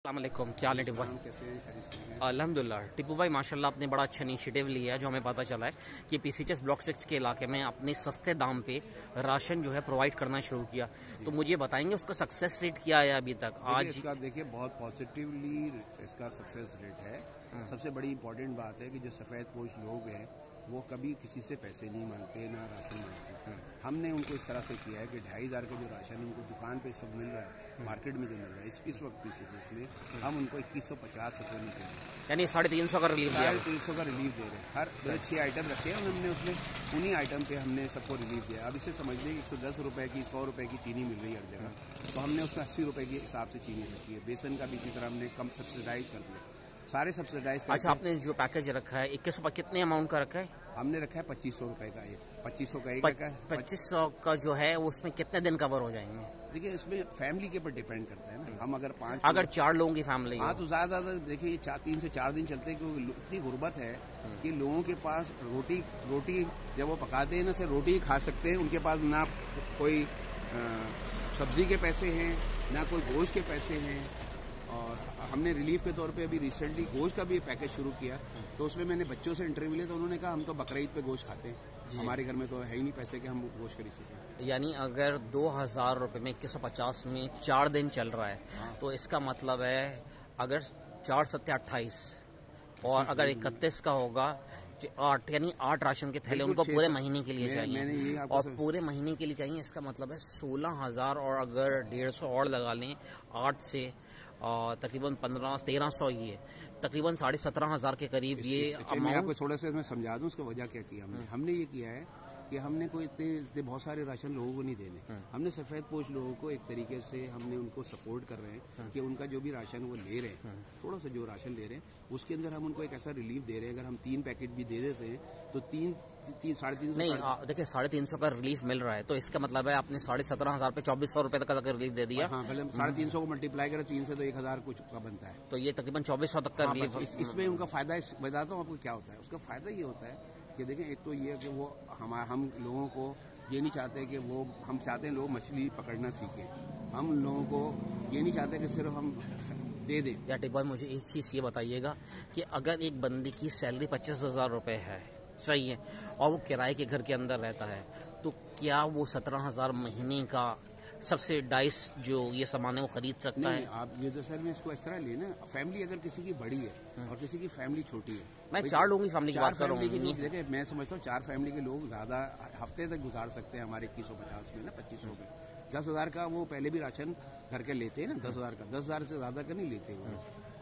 अस्सलामुअलैकुम, क्या हाल है टिप्पू भाई? अल्हम्दुलिल्लाह। टिप्पू भाई माशाल्लाह आपने बड़ा अच्छा इनिशिएटिव लिया है, जो हमें पता चला है कि पीसीएचएस ब्लॉक 6 के इलाके में अपने सस्ते दाम पे राशन जो है प्रोवाइड करना शुरू किया। तो मुझे बताएंगे उसका सक्सेस रेट क्या है अभी तक? आज इसका देखिए बहुत पॉजिटिवली इसका सक्सेस रेट है। सबसे बड़ी इंपॉर्टेंट बात है कि जो सफ़ेद पोश लोग हैं वो कभी किसी से पैसे नहीं मांगते, ना राशन मांगते। हमने उनको इस तरह से किया है कि 2500 का जो राशन उनको दुकान पे इस वक्त मिल रहा है, मार्केट में जो मिल रहा है इस वक्त पीसीएचएस में हम उनको 2150 रुपये में दे रहे हैं, यानी 350 का रिलीफ दिया। 350 का रिलीफ दे रहे हैं। हर 6 आइटम रखे हैं हमने, उसमें उन्हीं आइटम पे हमने सबको रिलीफ दिया। अब इसे समझ लें 110 रुपये की 100 रुपये की चीनी मिल रही है हर जगह, तो हमने उसमें 80 रुपये के हिसाब से चीनी रखी है। बेसन का भी इसी तरह हमने कम सब्सिडाइज कर दिया, सारे सब्सिडाइज कर। अच्छा, आपने जो पैकेज रखा है 2100 कितने अमाउंट का रखा है? हमने रखा है 2500 रुपये का, एक 2500 का एक रखा है। 2500 का जो है वो उसमें कितने दिन कवर हो जाएंगे? देखिए इसमें फैमिली के ऊपर डिपेंड करता है ना। हम अगर 4 लोगों की फैमिली, हाँ तो ज़्यादा देखिए 3 से 4 दिन चलते हैं, क्योंकि इतनी गुर्बत है कि लोगों के पास रोटी जब वो पकाते हैं ना, सिर्फ रोटी ही खा सकते हैं। उनके पास ना कोई सब्जी के पैसे हैं, ना कोई गोश्त के पैसे हैं। और हमने रिलीफ के तौर पे अभी रिसेंटली गोश्त का भी पैकेज शुरू किया, तो उसमें मैंने बच्चों से इंटरव्यू लिया तो उन्होंने कहा हम तो बकरीद पे गोश्त खाते हैं, हमारे घर में तो है ही नहीं पैसे कि हम गोश्त खरीद सकें। यानी अगर 2000 रुपये में 2150 में 4 दिन चल रहा है, तो इसका मतलब है अगर 4 सत्ते 28 और अगर 31 का होगा 8, यानी 8 राशन के थैले उनको पूरे महीने के लिए चाहिए। और पूरे महीने के लिए चाहिए, इसका मतलब है 16,000। और अगर 150 और लगा लें 8 से तकरीबन 1500-1300, ये तकरीबन 17,500 के करीब ये अमाउंट। मैं आपको थोड़ा सा समझा दूं उसका वजह क्या किया हमने ये किया है कि हमने कोई इतने बहुत सारे राशन लोगों को नहीं देने। हमने सफ़ेद पोश लोगों को एक तरीके से हमने उनको सपोर्ट कर रहे हैं कि उनका जो भी राशन वो ले रहे हैं, थोड़ा सा जो राशन ले रहे हैं उसके अंदर हम उनको एक ऐसा रिलीफ दे रहे हैं। अगर हम 3 पैकेट भी दे देते हैं तो 3-3.5 नहीं, देखिए 350 का रिलीफ मिल रहा है, तो इसका मतलब है आपने 17,500 पे 2400 रुपये तक का रिलीफ दे दिया। हाँ, मतलब 350 को मल्टीप्लाई करें 3 से तो 1000 कुछ का बनता है, तो ये तकरीबन 2400 तक का रिलीफ। इसमें उनका फायदा बताता हूँ आपको क्या होता है। उसका फायदा ये होता है कि देखें, एक तो ये है कि वो हम लोगों को ये नहीं चाहते कि वो, हम चाहते हैं लोग मछली पकड़ना सीखें। हम लोगों को ये नहीं चाहते कि सिर्फ हम दे दें। या टिप्पू भाई मुझे एक चीज़ ये बताइएगा कि अगर एक बंदे की सैलरी 25,000 रुपये है, सही है, और वो किराए के घर के अंदर रहता है, तो क्या वो 17,000 महीने का सब्सिडाइज जो ये सामान है वो खरीद सकता है? आप ये जो सर्विस को इस तरह लेना, फैमिली अगर किसी की बड़ी है और किसी की फैमिली छोटी है, मैं 4 लोगों की फैमिली की बात कर रहा हूँ। देखिए मैं समझता हूँ 4 फैमिली के लोग ज़्यादा हफ्ते तक गुजार सकते हैं हमारे 2150 में ना, 2500 में। 10,000 का वो पहले भी राशन घर के लेते हैं ना, 10,000 का, 10,000 से ज़्यादा का नहीं लेते वो।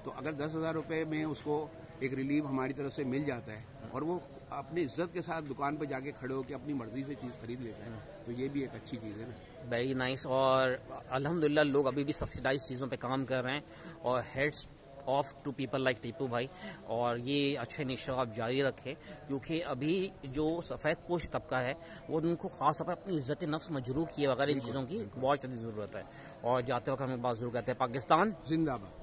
तो अगर 10,000 रुपये में उसको एक रिलीफ हमारी तरफ से मिल जाता है और वो अपनी इज्जत के साथ दुकान पर जाके खड़े होकर अपनी मर्जी से चीज़ खरीद लेता है, तो ये भी एक अच्छी चीज़ है ना। Very nice. और अल्हम्दुलिल्लाह लोग अभी भी सब्सिडाइज चीज़ों पे काम कर रहे हैं, और heads off to people like Tipu भाई। और ये अच्छे इनिशिएटिव आप जारी रखें, क्योंकि अभी जो सफ़ेद पोश तबका है वो उनको खास तौर पर अपनी इज्जत नफ्स मजरूह किए वगैरह इन चीज़ों की बहुत ज़्यादा ज़रूरत है। और जाते वक्त हमें बात जरूर कहते हैं, पाकिस्तान जिंदाबाद।